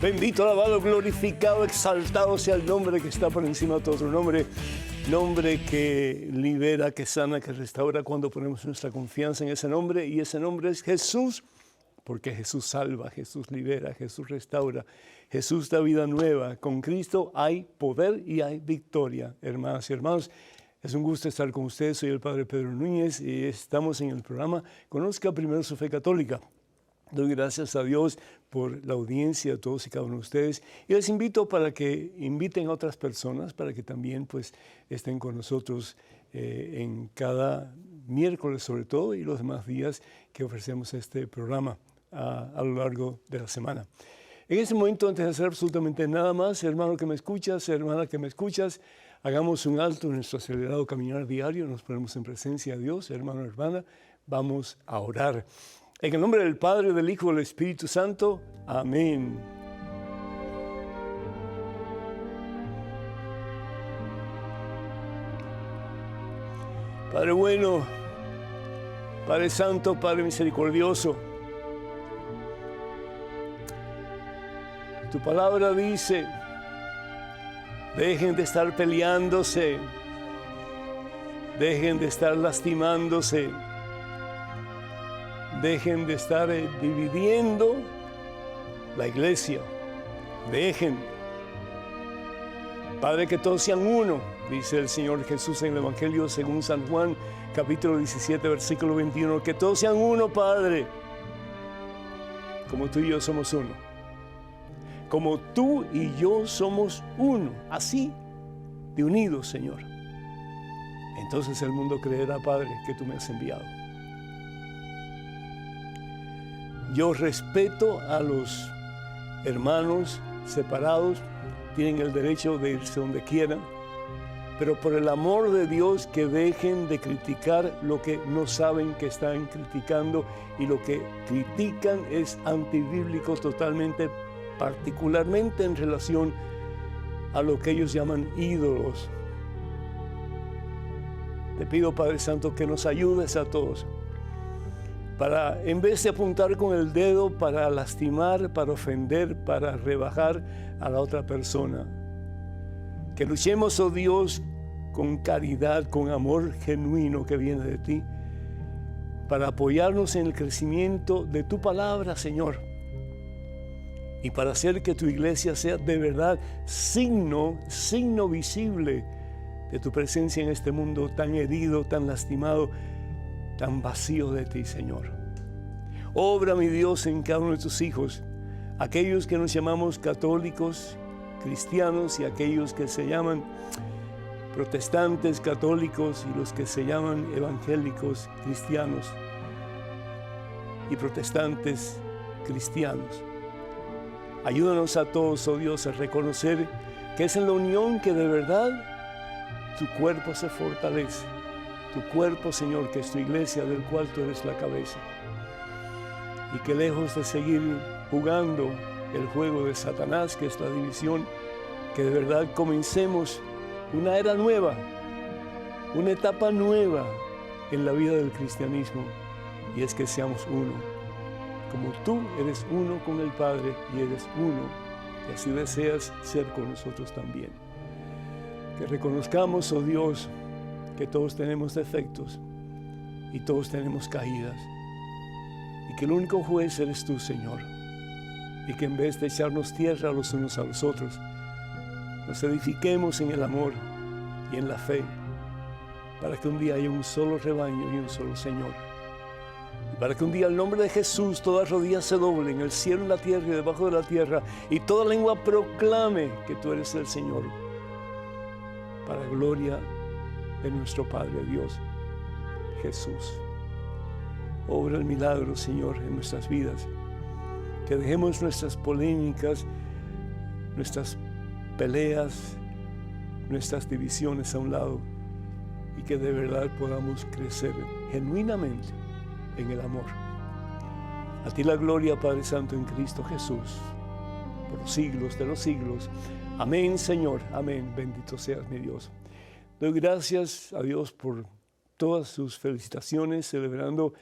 Bendito, alabado, glorificado, exaltado sea el nombre que está por encima de todo otro nombre. Nombre que libera, que sana, que restaura cuando ponemos nuestra confianza en ese nombre. Y ese nombre es Jesús, porque Jesús salva, Jesús libera, Jesús restaura, Jesús da vida nueva. Con Cristo hay poder y hay victoria, hermanas y hermanos. Es un gusto estar con ustedes. Soy el Padre Pedro Núñez y estamos en el programa Conozca Primero su Fe Católica. Doy gracias a Dios por la audiencia de todos y cada uno de ustedes. Y les invito para que inviten a otras personas, para que también pues, estén con nosotros en cada miércoles sobre todo y los demás días que ofrecemos este programa a lo largo de la semana. En este momento, antes de hacer absolutamente nada más, hermano que me escuchas, hermana que me escuchas, hagamos un alto en nuestro acelerado caminar diario, nos ponemos en presencia de Dios, hermano, hermana, vamos a orar. En el nombre del Padre, del Hijo y del Espíritu Santo. Amén. Padre bueno, Padre Santo, Padre misericordioso, tu palabra dice, dejen de estar peleándose, dejen de estar lastimándose, dejen de estar dividiendo la iglesia. Dejen. Padre, que todos sean uno, dice el Señor Jesús en el Evangelio según San Juan, capítulo 17, versículo 21. Que todos sean uno, Padre, como tú y yo somos uno. Como tú y yo somos uno, así de unidos, Señor. Entonces el mundo creerá, Padre, que tú me has enviado. Yo respeto a los hermanos separados, tienen el derecho de irse donde quieran, pero por el amor de Dios que dejen de criticar lo que no saben que están criticando, y lo que critican es antibíblico totalmente, particularmente en relación a lo que ellos llaman ídolos. Te pido, Padre Santo, que nos ayudes a todos para, en vez de apuntar con el dedo para lastimar, para ofender, para rebajar a la otra persona, que luchemos, oh Dios, con caridad, con amor genuino que viene de ti, para apoyarnos en el crecimiento de tu palabra, Señor, y para hacer que tu iglesia sea de verdad signo visible de tu presencia en este mundo tan herido, tan lastimado, tan vacío de ti, Señor. Obra, mi Dios, en cada uno de tus hijos, aquellos que nos llamamos católicos, cristianos, y aquellos que se llaman protestantes católicos, y los que se llaman evangélicos cristianos y protestantes cristianos. Ayúdanos a todos, oh Dios, a reconocer que es en la unión que de verdad tu cuerpo se fortalece. Tu cuerpo, Señor, que es tu iglesia, del cual tú eres la cabeza. Y que lejos de seguir jugando el juego de Satanás, que es la división, que de verdad comencemos una era nueva, una etapa nueva en la vida del cristianismo, y es que seamos uno. Como tú eres uno con el Padre y eres uno, y así deseas ser con nosotros también. Que reconozcamos, oh Dios, que todos tenemos defectos y todos tenemos caídas, y que el único juez eres tú, Señor, y que en vez de echarnos tierra los unos a los otros, nos edifiquemos en el amor y en la fe, para que un día haya un solo rebaño y un solo Señor, y para que un día el nombre de Jesús toda rodilla se doble en el cielo, en la tierra y debajo de la tierra, y toda lengua proclame que tú eres el Señor, para gloria de nuestro Padre Dios, Jesús. Obra el milagro, Señor, en nuestras vidas. Que dejemos nuestras polémicas, nuestras peleas, nuestras divisiones a un lado, y que de verdad podamos crecer genuinamente en el amor. A ti la gloria, Padre Santo, en Cristo Jesús, por los siglos de los siglos. Amén, Señor. Amén. Bendito seas, mi Dios. Doy gracias a Dios por todas sus felicitaciones, celebrando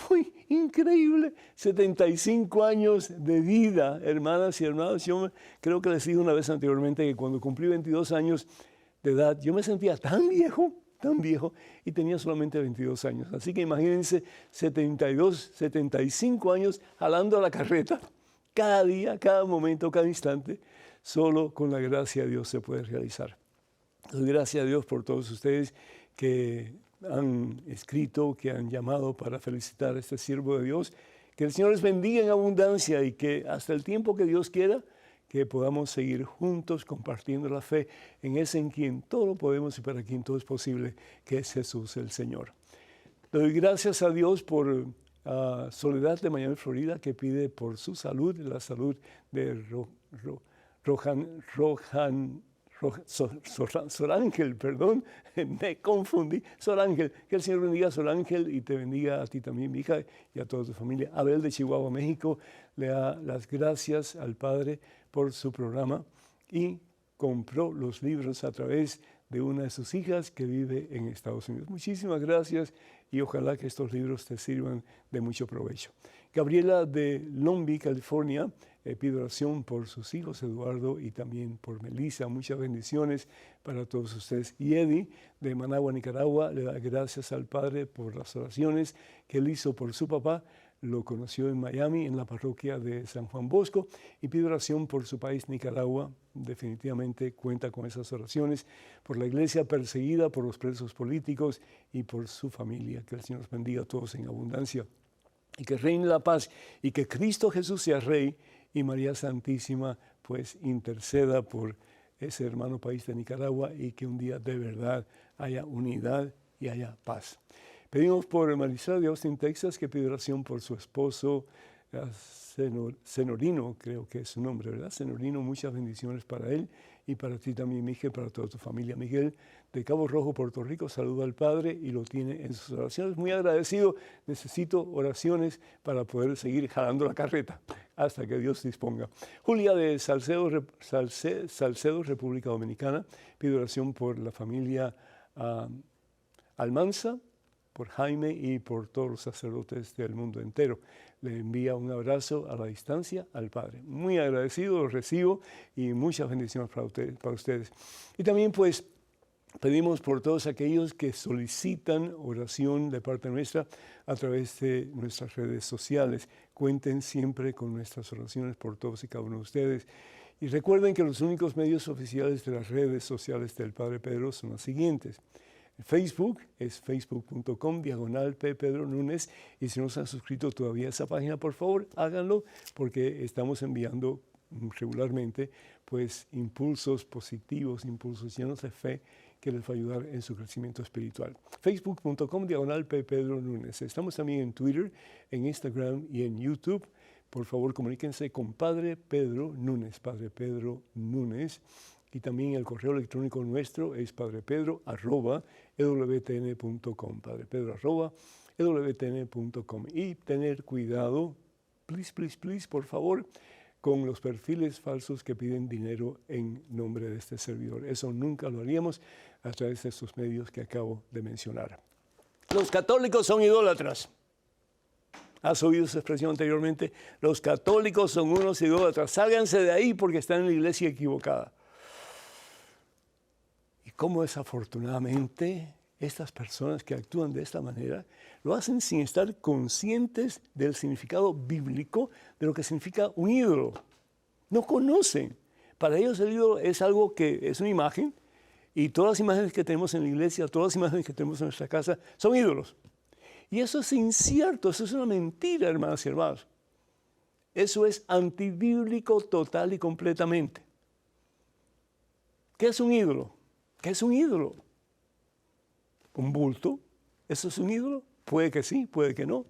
Uy, increíble, 75 años de vida, hermanas y hermanos. Yo creo que les dije una vez anteriormente que cuando cumplí 22 años de edad, yo me sentía tan viejo, y tenía solamente 22 años. Así que imagínense 72, 75 años jalando la carreta, cada día, cada momento, cada instante, solo con la gracia de Dios se puede realizar. Doy gracias a Dios por todos ustedes que han escrito, que han llamado para felicitar a este siervo de Dios. Que el Señor les bendiga en abundancia y que hasta el tiempo que Dios quiera, que podamos seguir juntos compartiendo la fe en ese en quien todo lo podemos y para quien todo es posible, que es Jesús el Señor. Doy gracias a Dios por Soledad de Miami, Florida, que pide por su salud, la salud de Sorángel, perdón, me confundí. Sorángel, que el Señor bendiga a Sorángel y te bendiga a ti también, mi hija, y a toda tu familia. Abel de Chihuahua, México, le da las gracias al Padre por su programa y compró los libros a través de una de sus hijas que vive en Estados Unidos. Muchísimas gracias y ojalá que estos libros te sirvan de mucho provecho. Gabriela de Long Beach, California, pide oración por sus hijos Eduardo y también por Melissa. Muchas bendiciones para todos ustedes. Y Eddie de Managua, Nicaragua, le da gracias al Padre por las oraciones que él hizo por su papá. Lo conoció en Miami, en la parroquia de San Juan Bosco, y pide oración por su país, Nicaragua. Definitivamente cuenta con esas oraciones por la iglesia perseguida, por los presos políticos y por su familia. Que el Señor los bendiga a todos en abundancia y que reine la paz y que Cristo Jesús sea Rey y María Santísima pues interceda por ese hermano país de Nicaragua y que un día de verdad haya unidad y haya paz. Pedimos por Marisol de Austin, Texas, que pide oración por su esposo, Senorino, creo que es su nombre, ¿verdad? Senorino, muchas bendiciones para él y para ti también, Miguel, para toda tu familia. Miguel de Cabo Rojo, Puerto Rico, saluda al Padre y lo tiene en sus oraciones. Muy agradecido, necesito oraciones para poder seguir jalando la carreta hasta que Dios disponga. Julia de Salcedo, República Dominicana, pide oración por la familia Almanza, por Jaime y por todos los sacerdotes del mundo entero. Le envía un abrazo a la distancia al Padre. Muy agradecido, lo recibo y muchas bendiciones para ustedes. Y también pues pedimos por todos aquellos que solicitan oración de parte nuestra a través de nuestras redes sociales. Cuenten siempre con nuestras oraciones por todos y cada uno de ustedes. Y recuerden que los únicos medios oficiales de las redes sociales del Padre Pedro son los siguientes. Facebook es facebook.com/P. Pedro Núñez, y si no se han suscrito todavía a esa página, por favor, háganlo, porque estamos enviando regularmente pues impulsos positivos, impulsos llenos de fe que les va a ayudar en su crecimiento espiritual. Facebook.com/P. Pedro Núñez. Estamos también en Twitter, en Instagram y en YouTube. Por favor, comuníquense con Padre Pedro Núñez, Padre Pedro Núñez. Y también el correo electrónico nuestro es padrepedro@ewtn.com, padrepedro@ewtn.com. Y tener cuidado, please, por favor, con los perfiles falsos que piden dinero en nombre de este servidor. Eso nunca lo haríamos a través de estos medios que acabo de mencionar. Los católicos son idólatras. ¿Has oído esa expresión anteriormente? Los católicos son unos idólatras. Sálganse de ahí porque están en la iglesia equivocada. Cómo desafortunadamente estas personas que actúan de esta manera lo hacen sin estar conscientes del significado bíblico de lo que significa un ídolo. No conocen. Para ellos el ídolo es algo que es una imagen, y todas las imágenes que tenemos en la iglesia, todas las imágenes que tenemos en nuestra casa son ídolos. Y eso es incierto, eso es una mentira, hermanas y hermanos. Eso es antibíblico total y completamente. ¿Qué es un ídolo? ¿Qué es un ídolo? ¿Un bulto? ¿Eso es un ídolo? Puede que sí, puede que no.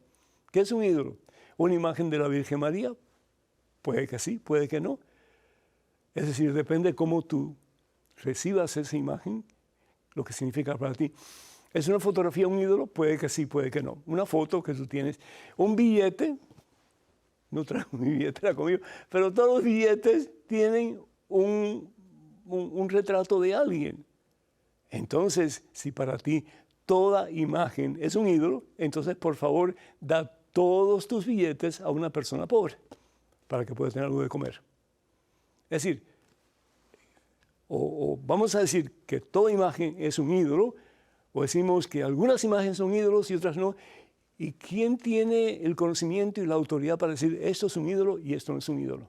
¿Qué es un ídolo? ¿Una imagen de la Virgen María? Puede que sí, puede que no. Es decir, depende cómo tú recibas esa imagen, lo que significa para ti. ¿Es una fotografía un ídolo? Puede que sí, puede que no. Una foto que tú tienes, un billete, no traigo mi billetera conmigo, pero todos los billetes tienen un retrato de alguien. Entonces, si para ti toda imagen es un ídolo, entonces por favor da todos tus billetes a una persona pobre para que pueda tener algo de comer. Es decir, o vamos a decir que toda imagen es un ídolo, o decimos que algunas imágenes son ídolos y otras no. ¿Y quién tiene el conocimiento y la autoridad para decir esto es un ídolo y esto no es un ídolo?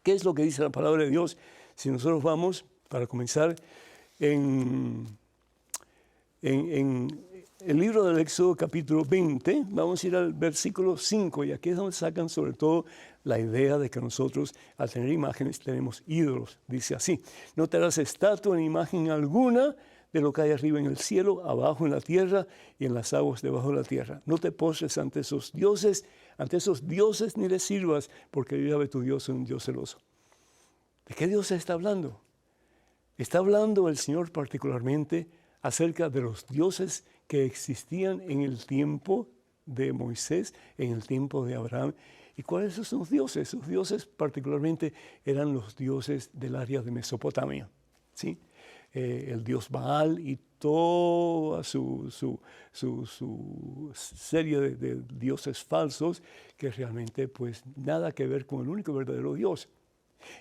¿Qué es lo que dice la palabra de Dios? Si nosotros vamos, para comenzar, en el libro del Éxodo capítulo 20, vamos a ir al versículo 5, y aquí es donde sacan sobre todo la idea de que nosotros al tener imágenes tenemos ídolos. Dice así: no te harás estatua ni imagen alguna de lo que hay arriba en el cielo, abajo en la tierra y en las aguas debajo de la tierra. No te postres ante esos dioses ni les sirvas, porque yo Yahvé tu Dios es un Dios celoso. ¿De qué Dios está hablando? Está hablando el Señor particularmente acerca de los dioses que existían en el tiempo de Moisés, en el tiempo de Abraham. ¿Y cuáles son sus dioses? Sus dioses particularmente eran los dioses del área de Mesopotamia, ¿sí? El dios Baal y toda su serie de dioses falsos que realmente pues nada que ver con el único verdadero Dios.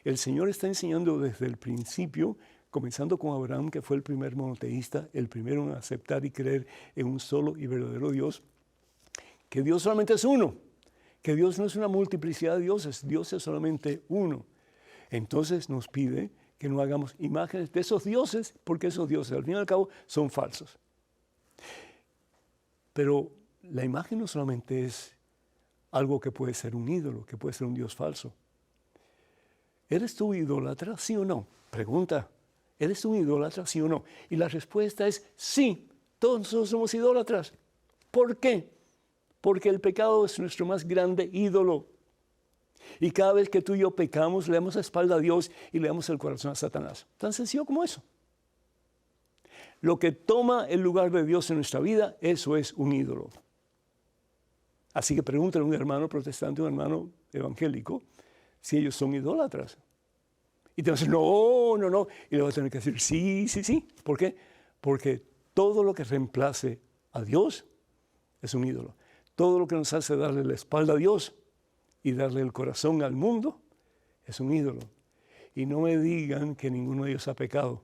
El Señor está enseñando desde el principio, comenzando con Abraham, que fue el primer monoteísta, el primero en aceptar y creer en un solo y verdadero Dios, que Dios solamente es uno, que Dios no es una multiplicidad de dioses, Dios es solamente uno. Entonces nos pide que no hagamos imágenes de esos dioses, porque esos dioses al fin y al cabo son falsos. Pero la imagen no solamente es algo que puede ser un ídolo, que puede ser un dios falso. ¿Eres tú idólatra, sí o no? Pregunta, ¿eres tú idólatra, sí o no? Y la respuesta es sí, todos nosotros somos idólatras. ¿Por qué? Porque el pecado es nuestro más grande ídolo. Y cada vez que tú y yo pecamos, le damos la espalda a Dios y le damos el corazón a Satanás. Tan sencillo como eso. Lo que toma el lugar de Dios en nuestra vida, eso es un ídolo. Así que pregúntale a un hermano protestante, un hermano evangélico, si ellos son idólatras. Y te va a decir, no. Y le va a tener que decir, sí. ¿Por qué? Porque todo lo que reemplace a Dios es un ídolo. Todo lo que nos hace darle la espalda a Dios y darle el corazón al mundo es un ídolo. Y no me digan que ninguno de ellos ha pecado,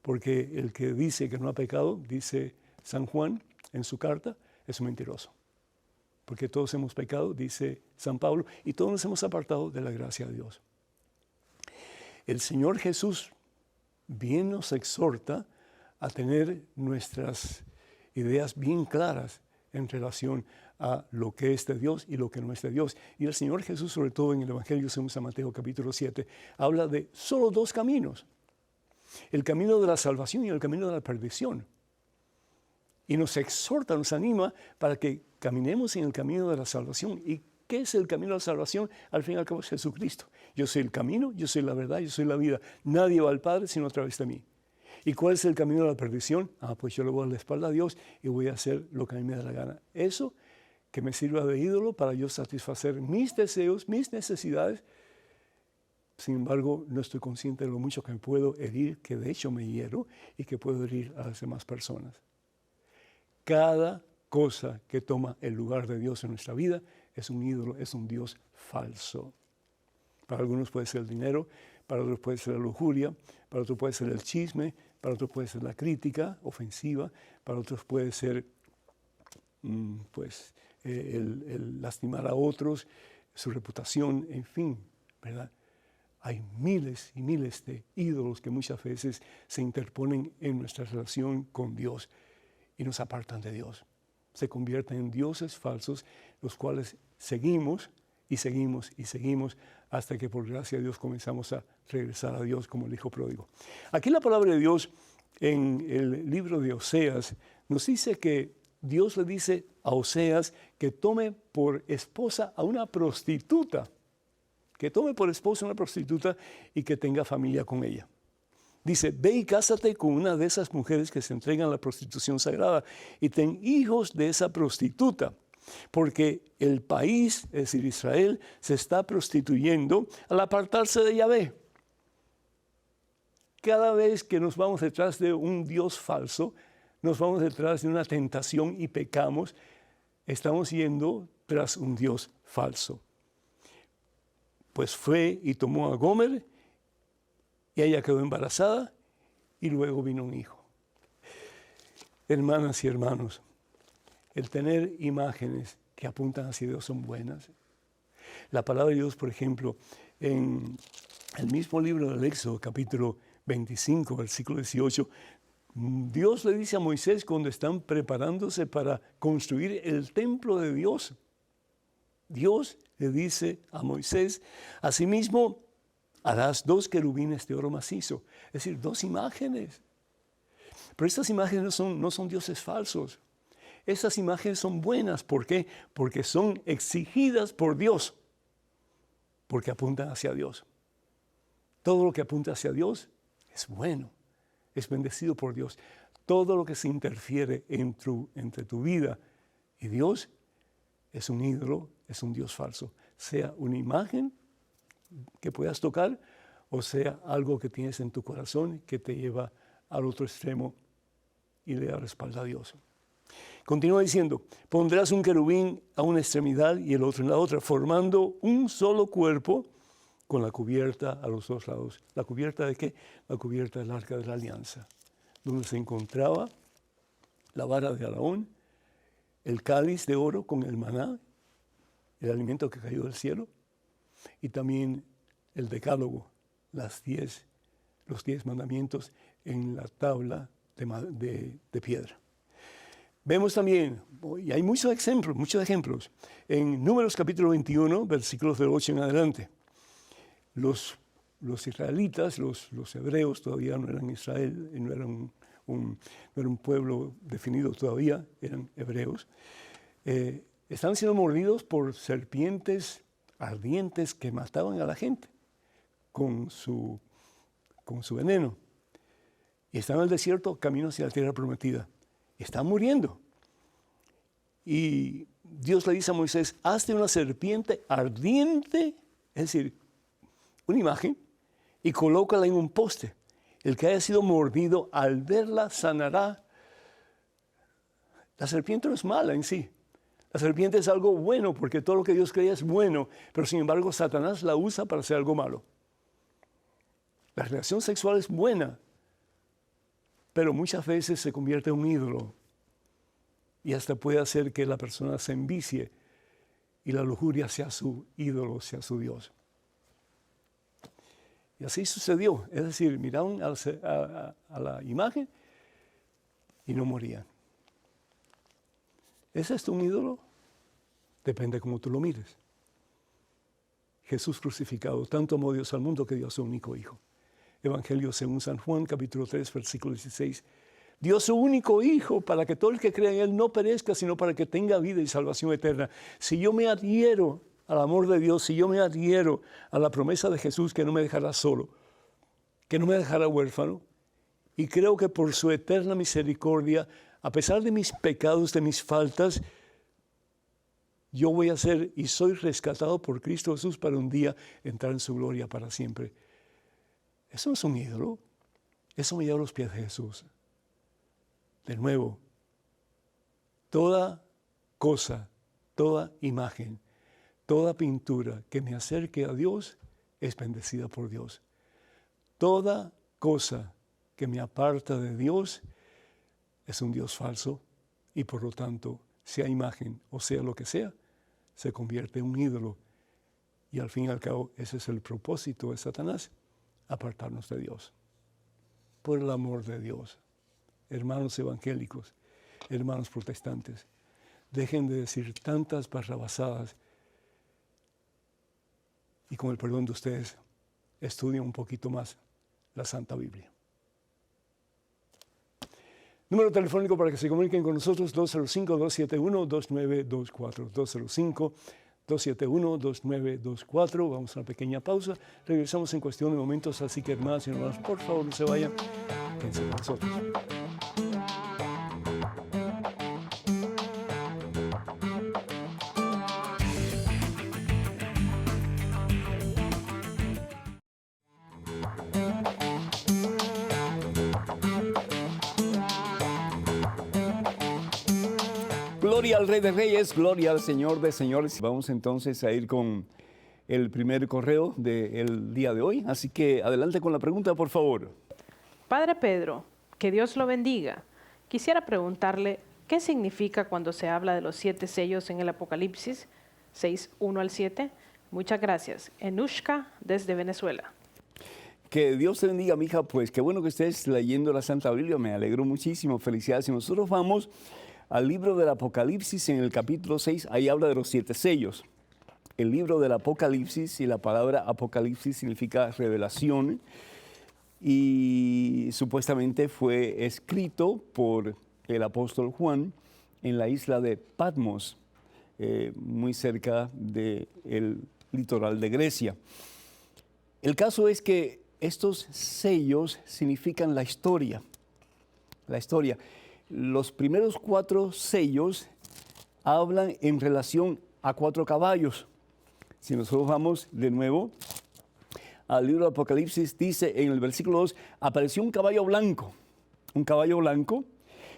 porque el que dice que no ha pecado, dice San Juan en su carta, es un mentiroso. Porque todos hemos pecado, dice San Pablo, y todos nos hemos apartado de la gracia de Dios. El Señor Jesús bien nos exhorta a tener nuestras ideas bien claras en relación a lo que es de Dios y lo que no es de Dios. Y el Señor Jesús, sobre todo en el Evangelio según San Mateo capítulo 7, habla de solo dos caminos: el camino de la salvación y el camino de la perdición. Y nos exhorta, nos anima para que caminemos en el camino de la salvación. ¿Y qué es el camino de la salvación? Al fin y al cabo es Jesucristo. Yo soy el camino, yo soy la verdad, yo soy la vida. Nadie va al Padre sino a través de mí. ¿Y cuál es el camino de la perdición? Pues yo le voy a dar la espalda a Dios y voy a hacer lo que a mí me da la gana. Eso que me sirva de ídolo para yo satisfacer mis deseos, mis necesidades. Sin embargo, no estoy consciente de lo mucho que me puedo herir, que de hecho me hiero y que puedo herir a las demás personas. Cada cosa que toma el lugar de Dios en nuestra vida es un ídolo, es un Dios falso. Para algunos puede ser el dinero, para otros puede ser la lujuria, para otros puede ser el chisme, para otros puede ser la crítica ofensiva, para otros puede ser el lastimar a otros, su reputación, en fin, ¿verdad? Hay miles y miles de ídolos que muchas veces se interponen en nuestra relación con Dios y nos apartan de Dios. Se convierten en dioses falsos, los cuales seguimos hasta que por gracia de Dios comenzamos a regresar a Dios como el Hijo pródigo. Aquí la palabra de Dios en el libro de Oseas nos dice que Dios le dice a Oseas que tome por esposa a una prostituta, y que tenga familia con ella. Dice, ve y cásate con una de esas mujeres que se entregan a la prostitución sagrada y ten hijos de esa prostituta, porque el país, es decir, Israel, se está prostituyendo al apartarse de Yahvé. Cada vez que nos vamos detrás de un Dios falso, nos vamos detrás de una tentación y pecamos, estamos yendo tras un Dios falso. Pues fue y tomó a Gomer y ella quedó embarazada y luego vino un hijo. Hermanas y hermanos, el tener imágenes que apuntan hacia Dios son buenas. La palabra de Dios, por ejemplo, en el mismo libro del Éxodo, capítulo 25, versículo 18, Dios le dice a Moisés cuando están preparándose para construir el templo de Dios. Dios le dice a Moisés, asimismo harás 2 querubines de oro macizo, es decir, 2 imágenes. Pero estas imágenes no son dioses falsos. Estas imágenes son buenas. ¿Por qué? Porque son exigidas por Dios, porque apuntan hacia Dios. Todo lo que apunta hacia Dios es bueno, es bendecido por Dios. Todo lo que se interfiere entre tu vida y Dios es un ídolo, es un Dios falso. Sea una imagen que puedas tocar o sea algo que tienes en tu corazón que te lleva al otro extremo y le da la espalda a Dios. Continúa diciendo, pondrás un querubín a una extremidad y el otro en la otra, formando un solo cuerpo con la cubierta a los 2 lados. ¿La cubierta de qué? La cubierta del Arca de la Alianza, donde se encontraba la vara de Aarón, el cáliz de oro con el maná, el alimento que cayó del cielo, y también el decálogo, los 10 mandamientos en la tabla de piedra. Vemos también, y hay muchos ejemplos, en Números capítulo 21, versículos del 8 en adelante. Los israelitas, los hebreos todavía no eran Israel, no eran un pueblo definido todavía, eran hebreos. Están siendo mordidos por serpientes ardientes que mataban a la gente con su veneno. Y están en el desierto, camino hacia la tierra prometida. Están muriendo. Y Dios le dice a Moisés, hazte una serpiente ardiente, es decir, una imagen, y colócala en un poste. El que haya sido mordido, al verla, sanará. La serpiente no es mala en sí. La serpiente es algo bueno, porque todo lo que Dios crea es bueno, pero sin embargo Satanás la usa para hacer algo malo. La relación sexual es buena, pero muchas veces se convierte en un ídolo y hasta puede hacer que la persona se envicie y la lujuria sea su ídolo, sea su Dios. Y así sucedió, es decir, miraron a la imagen y no morían. ¿Es esto un ídolo? Depende de cómo tú lo mires. Jesús crucificado, tanto amó Dios al mundo que dio a su único Hijo. Evangelio según San Juan, capítulo 3, versículo 16. Dio su único Hijo para que todo el que crea en Él no perezca, sino para que tenga vida y salvación eterna. Si yo me adhiero al amor de Dios, si yo me adhiero a la promesa de Jesús que no me dejará solo, que no me dejará huérfano, y creo que por su eterna misericordia, a pesar de mis pecados, de mis faltas, yo voy a ser y soy rescatado por Cristo Jesús para un día entrar en su gloria para siempre. Eso no es un ídolo. Eso me lleva a los pies de Jesús. De nuevo, toda cosa, toda imagen, toda pintura que me acerque a Dios es bendecida por Dios. Toda cosa que me aparta de Dios es un Dios falso y por lo tanto, sea imagen o sea lo que sea, se convierte en un ídolo. Y al fin y al cabo, ese es el propósito de Satanás, apartarnos de Dios. Por el amor de Dios, hermanos evangélicos, hermanos protestantes, dejen de decir tantas barrabasadas y con el perdón de ustedes, estudien un poquito más la Santa Biblia. Número telefónico para que se comuniquen con nosotros, 205-271-2924, 205-271-2924. Vamos a una pequeña pausa. Regresamos en cuestión de momentos, así que hermanas y hermanos, por favor no se vayan. Quédense con nosotros. Gloria al Rey de Reyes, gloria al Señor de Señores. Vamos entonces a ir con el primer correo del día de hoy. Así que adelante con la pregunta, por favor. Padre Pedro, que Dios lo bendiga. Quisiera preguntarle, ¿qué significa cuando se habla de los 7 sellos en el Apocalipsis 6, 1 al 7? Muchas gracias. Enushka, desde Venezuela. Que Dios te bendiga, mija. Pues qué bueno que estés leyendo la Santa Biblia. Me alegro muchísimo. Felicidades. Y nosotros vamos al libro del Apocalipsis en el capítulo 6. Ahí habla de los 7 sellos. El libro del Apocalipsis, y la palabra Apocalipsis significa revelación. Y supuestamente fue escrito por el apóstol Juan en la isla de Patmos, muy cerca del litoral de Grecia. El caso es que estos sellos significan la historia. La historia. Los primeros 4 sellos hablan en relación a 4 caballos. Si nosotros vamos de nuevo al libro de Apocalipsis, dice en el versículo 2, apareció un caballo blanco,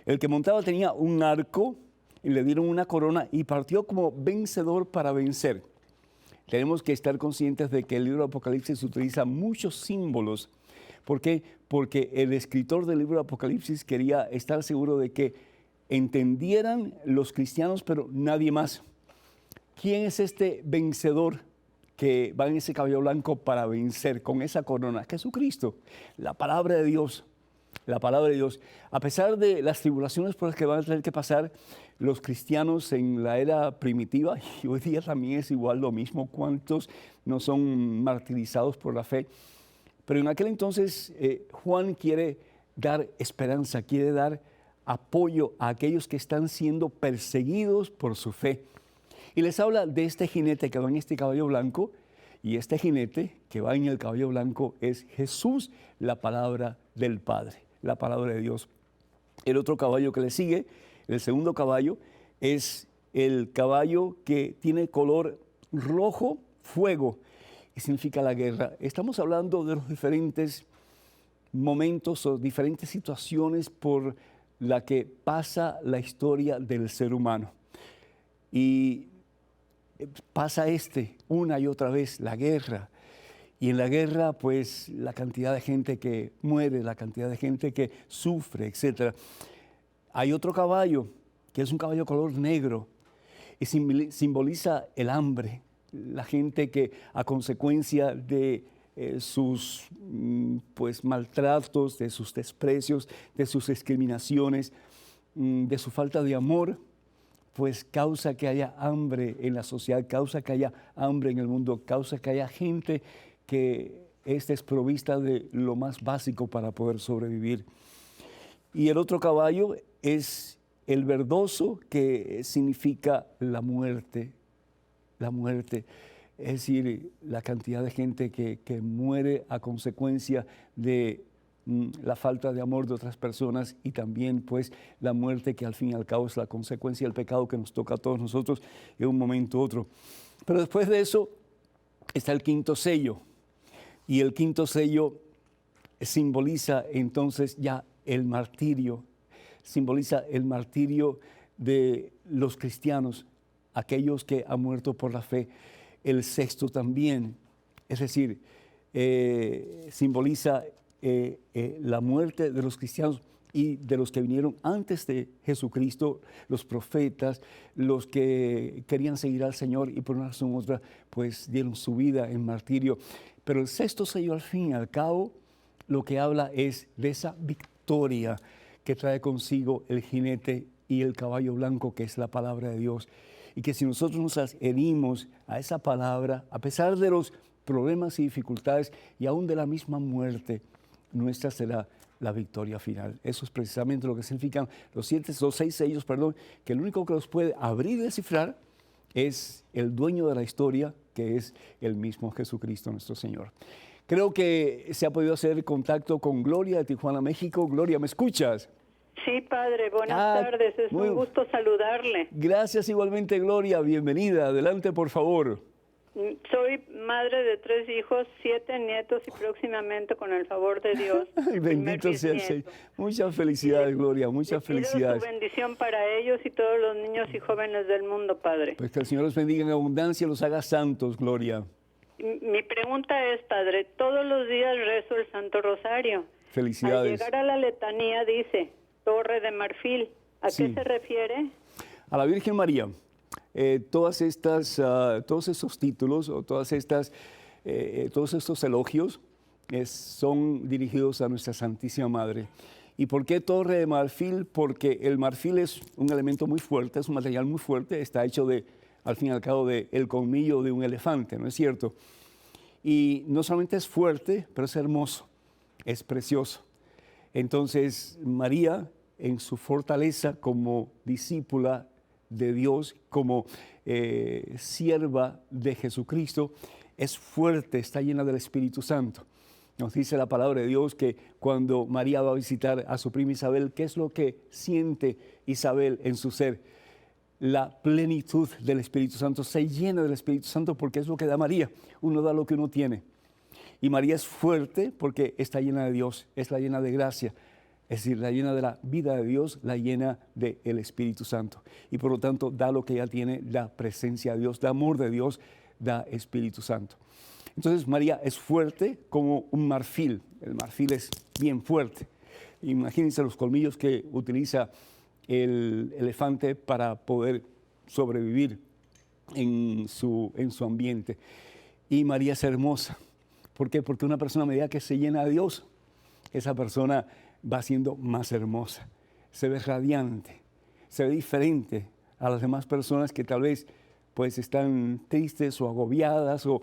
el que montaba tenía un arco y le dieron una corona y partió como vencedor para vencer. Tenemos que estar conscientes de que el libro de Apocalipsis utiliza muchos símbolos. ¿Por qué? Porque el escritor del libro de Apocalipsis quería estar seguro de que entendieran los cristianos, pero nadie más. ¿Quién es este vencedor que va en ese caballo blanco para vencer con esa corona? Jesucristo, la palabra de Dios. La palabra de Dios. A pesar de las tribulaciones por las que van a tener que pasar los cristianos en la era primitiva, y hoy día también es igual lo mismo, cuántos no son martirizados por la fe. Pero en aquel entonces Juan quiere dar esperanza, quiere dar apoyo a aquellos que están siendo perseguidos por su fe. Y les habla de este jinete que va en este caballo blanco, y este jinete que va en el caballo blanco es Jesús, la palabra del Padre, la palabra de Dios. El otro caballo que le sigue, el segundo caballo, es el caballo que tiene color rojo fuego, y significa la guerra. Estamos hablando de los diferentes momentos o diferentes situaciones por la que pasa la historia del ser humano. Y pasa una y otra vez, la guerra. Y en la guerra, pues, la cantidad de gente que muere, la cantidad de gente que sufre, etc. Hay otro caballo, que es un caballo color negro, y simboliza el hambre. La gente que a consecuencia de sus pues, maltratos, de sus desprecios, de sus discriminaciones, de su falta de amor, pues causa que haya hambre en la sociedad, causa que haya hambre en el mundo, causa que haya gente que es desprovista de lo más básico para poder sobrevivir. Y el otro caballo es el verdoso, que significa la muerte, es decir, la cantidad de gente que muere a consecuencia de la falta de amor de otras personas, y también pues la muerte, que al fin y al cabo es la consecuencia del pecado que nos toca a todos nosotros en un momento u otro. Pero después de eso está el quinto sello, y el quinto sello simboliza entonces ya el martirio, simboliza el martirio de los cristianos, aquellos que han muerto por la fe. El sexto también, es decir, simboliza la muerte de los cristianos y de los que vinieron antes de Jesucristo, los profetas, los que querían seguir al Señor y por una razón u otra, pues dieron su vida en martirio. Pero el sexto sello, al fin y al cabo, lo que habla es de esa victoria que trae consigo el jinete y el caballo blanco, que es la palabra de Dios. Y que si nosotros nos adherimos a esa palabra, a pesar de los problemas y dificultades y aún de la misma muerte, nuestra será la victoria final. Eso es precisamente lo que significan los 6 sellos, que el único que los puede abrir y descifrar es el dueño de la historia, que es el mismo Jesucristo nuestro Señor. Creo que se ha podido hacer contacto con Gloria de Tijuana, México. Gloria, ¿me escuchas? Sí, padre, buenas tardes, un gusto saludarle. Gracias igualmente, Gloria, bienvenida. Adelante, por favor. Soy madre de 3 hijos, 7 nietos y próximamente, con el favor de Dios, Ay, bendito sea el Señor. Muchas felicidades, Gloria, muchas pido felicidades. su bendición para ellos y todos los niños y jóvenes del mundo, Padre. Pues que el Señor los bendiga en abundancia y los haga santos, Gloria. Mi pregunta es, Padre, todos los días rezo el Santo Rosario. Al Felicidades. llegar a la letanía dice, Torre de Marfil. ¿A Sí. qué se refiere? A la Virgen María. Todos estos títulos o todos estos elogios son dirigidos a nuestra Santísima Madre. ¿Y por qué Torre de Marfil? Porque el marfil es un elemento muy fuerte, es un material muy fuerte, está hecho al fin y al cabo, del colmillo de un elefante, ¿no es cierto? Y no solamente es fuerte, pero es hermoso, es precioso. Entonces, María, en su fortaleza como discípula de Dios, como sierva de Jesucristo, es fuerte, está llena del Espíritu Santo. Nos dice la palabra de Dios que cuando María va a visitar a su prima Isabel, ¿qué es lo que siente Isabel en su ser? La plenitud del Espíritu Santo, se llena del Espíritu Santo porque es lo que da María. Uno da lo que uno tiene. Y María es fuerte porque está llena de Dios, es la llena de gracia. Es decir, la llena de la vida de Dios, la llena del Espíritu Santo. Y por lo tanto, da lo que ella tiene, da presencia de Dios, da amor de Dios, da Espíritu Santo. Entonces, María es fuerte como un marfil. El marfil es bien fuerte. Imagínense los colmillos que utiliza el elefante para poder sobrevivir en su ambiente. Y María es hermosa. ¿Por qué? Porque una persona a medida que se llena de Dios, esa persona va siendo más hermosa, se ve radiante, se ve diferente a las demás personas que tal vez pues están tristes o agobiadas o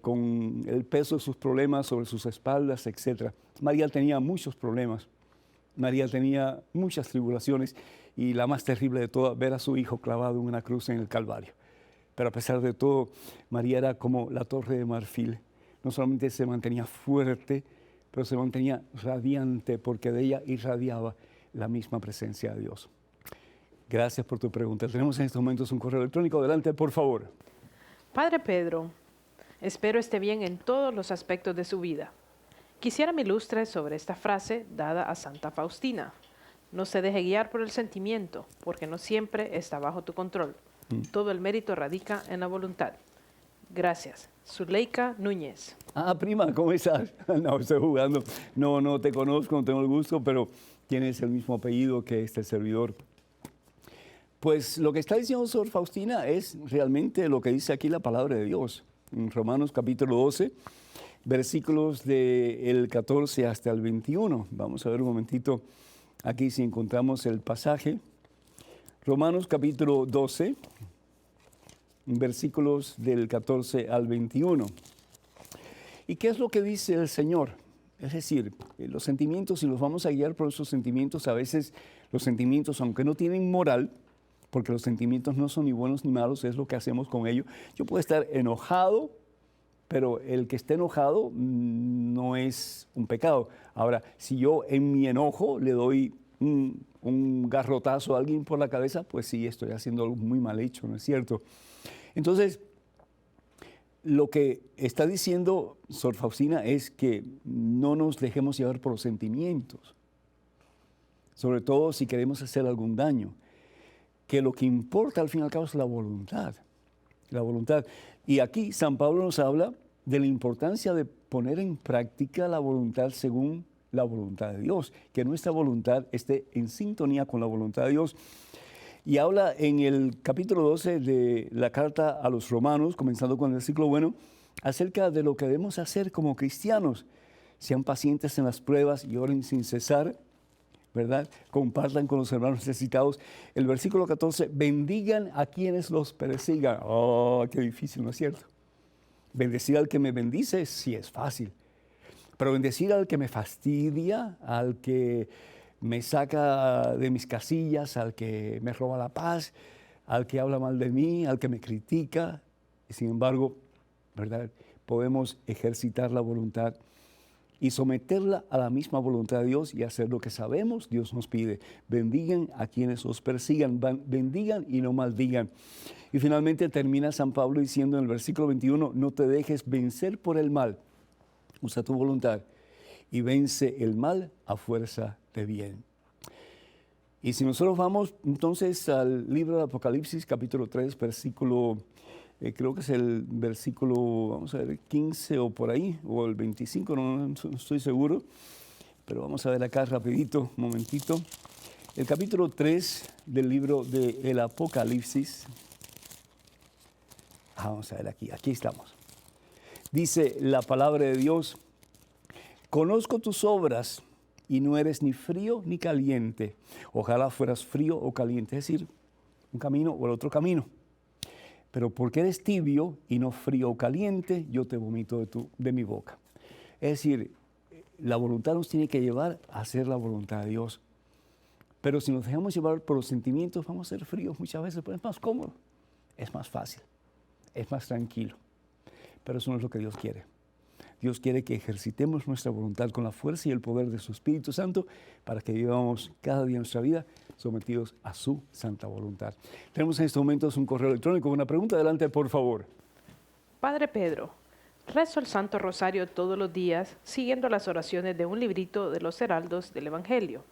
con el peso de sus problemas sobre sus espaldas, etc. María tenía muchos problemas, María tenía muchas tribulaciones y la más terrible de todas, ver a su hijo clavado en una cruz en el Calvario. Pero a pesar de todo, María era como la Torre de Marfil. No solamente se mantenía fuerte, pero se mantenía radiante porque de ella irradiaba la misma presencia de Dios. Gracias por tu pregunta. Tenemos en estos momentos un correo electrónico. Adelante, por favor. Padre Pedro, espero esté bien en todos los aspectos de su vida. Quisiera me ilustre sobre esta frase dada a Santa Faustina. No se deje guiar por el sentimiento, porque no siempre está bajo tu control. Todo el mérito radica en la voluntad. Gracias. Zuleika Núñez. Ah, prima, ¿cómo estás? No, estoy jugando. No te conozco, no tengo el gusto, pero tienes el mismo apellido que este servidor. Pues lo que está diciendo Sor Faustina es realmente lo que dice aquí la palabra de Dios. En Romanos capítulo 12, versículos del 14 hasta el 21. Vamos a ver un momentito aquí si encontramos el pasaje. Romanos capítulo 12, versículos del 14 al 21. ¿Y qué es lo que dice el Señor? Es decir, los sentimientos, si los vamos a guiar por esos sentimientos, a veces los sentimientos, aunque no tienen moral, porque los sentimientos no son ni buenos ni malos, es lo que hacemos con ellos. Yo puedo estar enojado, pero el que esté enojado no es un pecado. Ahora, si yo en mi enojo le doy un garrotazo a alguien por la cabeza, pues sí, estoy haciendo algo muy mal hecho, ¿no es cierto? Entonces, lo que está diciendo Sor Faustina es que no nos dejemos llevar por los sentimientos, sobre todo si queremos hacer algún daño, que lo que importa al fin y al cabo es la voluntad. La voluntad. Y aquí San Pablo nos habla de la importancia de poner en práctica la voluntad según la voluntad de Dios, que nuestra voluntad esté en sintonía con la voluntad de Dios. Y habla en el capítulo 12 de la carta a los romanos, comenzando con el versículo bueno, acerca de lo que debemos hacer como cristianos. Sean pacientes en las pruebas y oren sin cesar, ¿verdad? Compartan con los hermanos necesitados. El versículo 14, bendigan a quienes los persigan. Oh, qué difícil, ¿no es cierto? Bendecir al que me bendice, sí es fácil. Pero bendecir al que me fastidia, al que me saca de mis casillas, al que me roba la paz, al que habla mal de mí, al que me critica. Y sin embargo, ¿verdad? Podemos ejercitar la voluntad y someterla a la misma voluntad de Dios y hacer lo que sabemos Dios nos pide. Bendigan a quienes os persigan, bendigan y no maldigan. Y finalmente termina San Pablo diciendo en el versículo 21, no te dejes vencer por el mal, usa tu voluntad y vence el mal a fuerza de bien. Y si nosotros vamos entonces al libro de Apocalipsis, capítulo 3, versículo, creo que es el versículo, vamos a ver, 15 o por ahí, o el 25, no estoy seguro, pero vamos a ver acá rapidito, un momentito. El capítulo 3 del libro del Apocalipsis, vamos a ver aquí estamos. Dice la palabra de Dios, conozco tus obras y no eres ni frío ni caliente. Ojalá fueras frío o caliente, es decir, un camino o el otro camino. Pero porque eres tibio y no frío o caliente, yo te vomito de mi boca. Es decir, la voluntad nos tiene que llevar a hacer la voluntad de Dios. Pero si nos dejamos llevar por los sentimientos, vamos a ser fríos muchas veces, pero es más cómodo, es más fácil, es más tranquilo. Pero eso no es lo que Dios quiere. Dios quiere que ejercitemos nuestra voluntad con la fuerza y el poder de su Espíritu Santo para que vivamos cada día nuestra vida sometidos a su santa voluntad. Tenemos en estos momentos un correo electrónico. Una pregunta, adelante, por favor. Padre Pedro, rezo el Santo Rosario todos los días siguiendo las oraciones de un librito de los heraldos del Evangelio.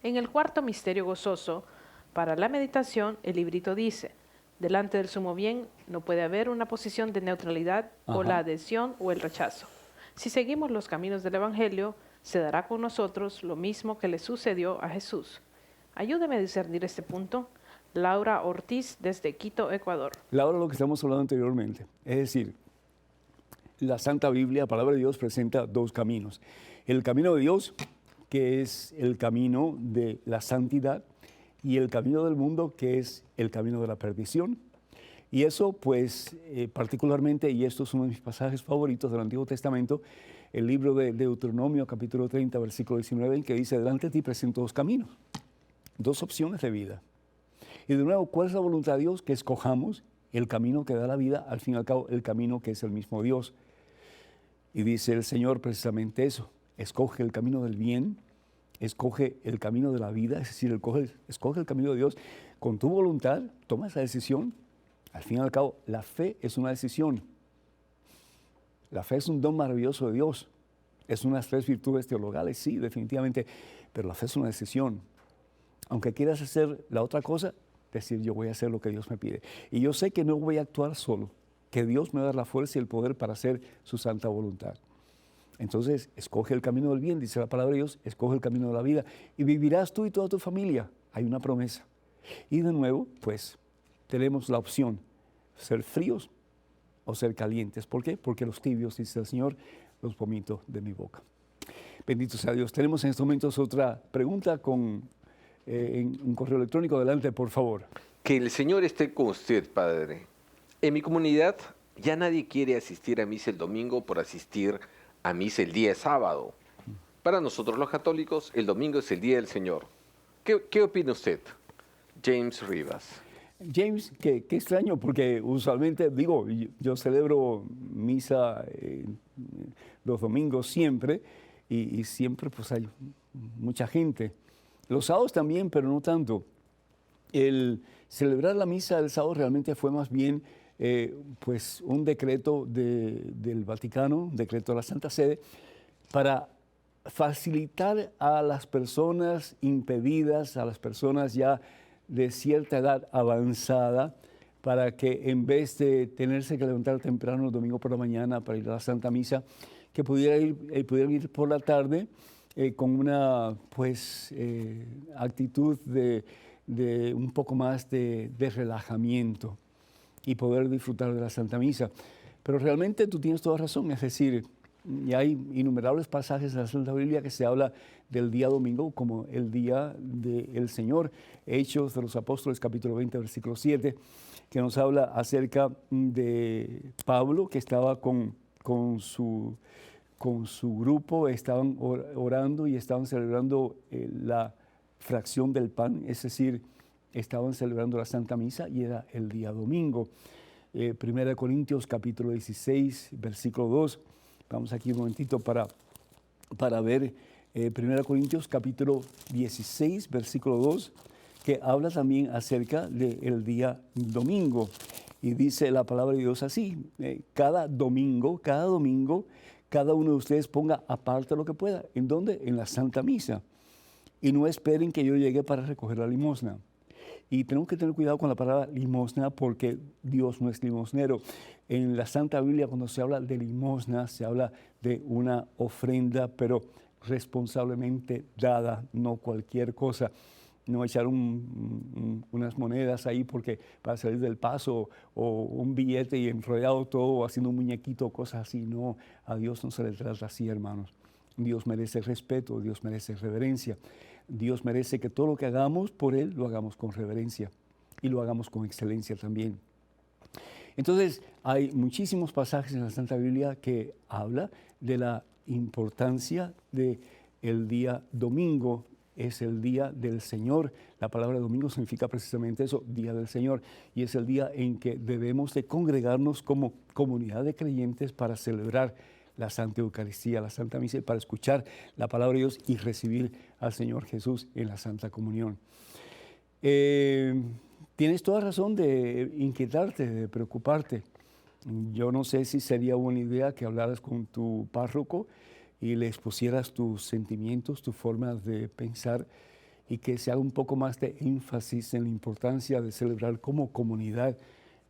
En el cuarto misterio gozoso, para la meditación, el librito dice: delante del sumo bien no puede haber una posición de neutralidad o la adhesión o el rechazo. Si seguimos los caminos del Evangelio, se dará con nosotros lo mismo que le sucedió a Jesús. Ayúdeme a discernir este punto. Laura Ortiz, desde Quito, Ecuador. Laura, lo que estamos hablando anteriormente, es decir, la Santa Biblia, la palabra de Dios, presenta dos caminos. El camino de Dios, que es el camino de la santidad, y el camino del mundo, que es el camino de la perdición. Y eso, pues, particularmente, y esto es uno de mis pasajes favoritos del Antiguo Testamento, el libro de Deuteronomio, capítulo 30, versículo 19, en que dice, delante de ti presento dos caminos, dos opciones de vida. Y de nuevo, ¿cuál es la voluntad de Dios? Que escojamos el camino que da la vida, al fin y al cabo, el camino que es el mismo Dios. Y dice el Señor precisamente eso, escoge el camino del bien, escoge el camino de la vida, es decir, escoge el camino de Dios. Con tu voluntad, toma esa decisión. Al fin y al cabo, la fe es una decisión. La fe es un don maravilloso de Dios. Es unas 3 virtudes teologales, sí, definitivamente, pero la fe es una decisión. Aunque quieras hacer la otra cosa, decir yo voy a hacer lo que Dios me pide. Y yo sé que no voy a actuar solo, que Dios me va a dar la fuerza y el poder para hacer su santa voluntad. Entonces, escoge el camino del bien, dice la palabra de Dios, escoge el camino de la vida y vivirás tú y toda tu familia. Hay una promesa. Y de nuevo, pues, tenemos la opción, ser fríos o ser calientes. ¿Por qué? Porque los tibios, dice el Señor, los vomito de mi boca. Bendito sea Dios. Tenemos en estos momentos otra pregunta en un correo electrónico. Adelante, por favor. Que el Señor esté con usted, Padre. En mi comunidad ya nadie quiere asistir a misa el domingo por asistir a misa el día sábado. Para nosotros los católicos, el domingo es el día del Señor. ¿Qué opina usted? James Rivas. James, qué extraño, porque usualmente, digo, yo celebro misa los domingos siempre, y siempre pues hay mucha gente. Los sábados también, pero no tanto. El celebrar la misa del sábado realmente fue más bien pues un decreto del Vaticano, un decreto de la Santa Sede, para facilitar a las personas impedidas, a las personas ya de cierta edad avanzada, para que en vez de tenerse que levantar temprano el domingo por la mañana para ir a la Santa Misa, que pudieran ir por la tarde con una pues, actitud de un poco más de relajamiento y poder disfrutar de la Santa Misa. Pero realmente tú tienes toda razón, es decir, y hay innumerables pasajes en la Santa Biblia que se habla del día domingo como el día del Señor. Hechos de los Apóstoles, capítulo 20, versículo 7, que nos habla acerca de Pablo, que estaba con su grupo, estaban orando y estaban celebrando la fracción del pan, es decir, estaban celebrando la Santa Misa y era el día domingo. 1 Corintios capítulo 16, versículo 2. Vamos aquí un momentito para para ver 1 Corintios capítulo 16, versículo 2, que habla también acerca del día domingo. Y dice la palabra de Dios así: cada domingo, cada uno de ustedes ponga aparte lo que pueda. ¿En dónde? En la Santa Misa. Y no esperen que yo llegue para recoger la limosna. Y tenemos que tener cuidado con la palabra limosna, porque Dios no es limosnero. En la Santa Biblia, cuando se habla de limosna, se habla de una ofrenda, pero responsablemente dada, no cualquier cosa. No echar unas monedas ahí porque para salir del paso, o un billete y enrollado todo, haciendo un muñequito, cosas así. No, a Dios no se le trata así, hermanos. Dios merece respeto, Dios merece reverencia. Dios merece que todo lo que hagamos por Él lo hagamos con reverencia y lo hagamos con excelencia también. Entonces, hay muchísimos pasajes en la Santa Biblia que habla de la importancia del día domingo. Es el día del Señor. La palabra domingo significa precisamente eso, día del Señor. Y es el día en que debemos de congregarnos como comunidad de creyentes para celebrar la Santa Eucaristía, la Santa Misa, para escuchar la palabra de Dios y recibir al Señor Jesús en la Santa Comunión. Tienes toda razón de inquietarte, de preocuparte. Yo no sé si sería buena idea que hablaras con tu párroco y le expusieras tus sentimientos, tu forma de pensar, y que se haga un poco más de énfasis en la importancia de celebrar como comunidad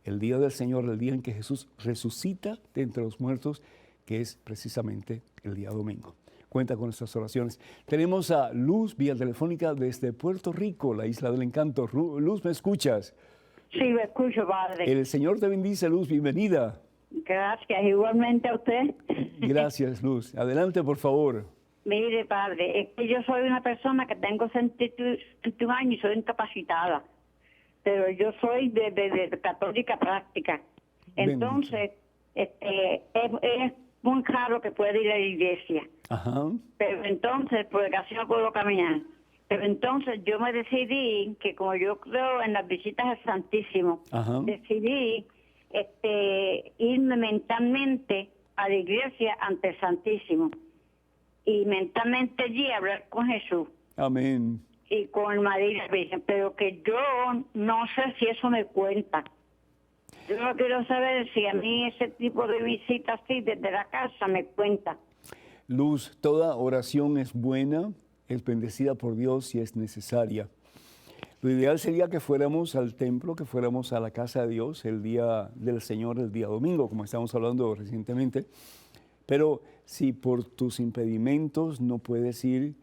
el Día del Señor, el día en que Jesús resucita de entre los muertos, que es precisamente el día domingo. Cuenta con nuestras oraciones. Tenemos a Luz vía telefónica desde Puerto Rico, la isla del encanto. Luz, ¿me escuchas? Sí, me escucho, padre. El Señor te bendice, Luz, bienvenida. Gracias, igualmente a usted. Gracias, Luz. Adelante, por favor. Mire, padre, es que yo soy una persona que tengo 61 años y soy incapacitada, pero yo soy de católica práctica. Entonces, es muy raro que pueda ir a la iglesia. Ajá. Pero entonces, porque casi no puedo caminar. Pero entonces yo me decidí que, como yo creo en las visitas al Santísimo, Ajá. decidí irme mentalmente a la iglesia ante el Santísimo y mentalmente allí hablar con Jesús Amén. y con María y la Virgen, pero que yo no sé si eso me cuenta. Yo no quiero saber si a mí ese tipo de visitas así desde la casa me cuenta. Luz, toda oración es buena, es bendecida por Dios si es necesaria. Lo ideal sería que fuéramos al templo, que fuéramos a la casa de Dios el día del Señor, el día domingo, como estamos hablando recientemente. Pero si por tus impedimentos no puedes ir,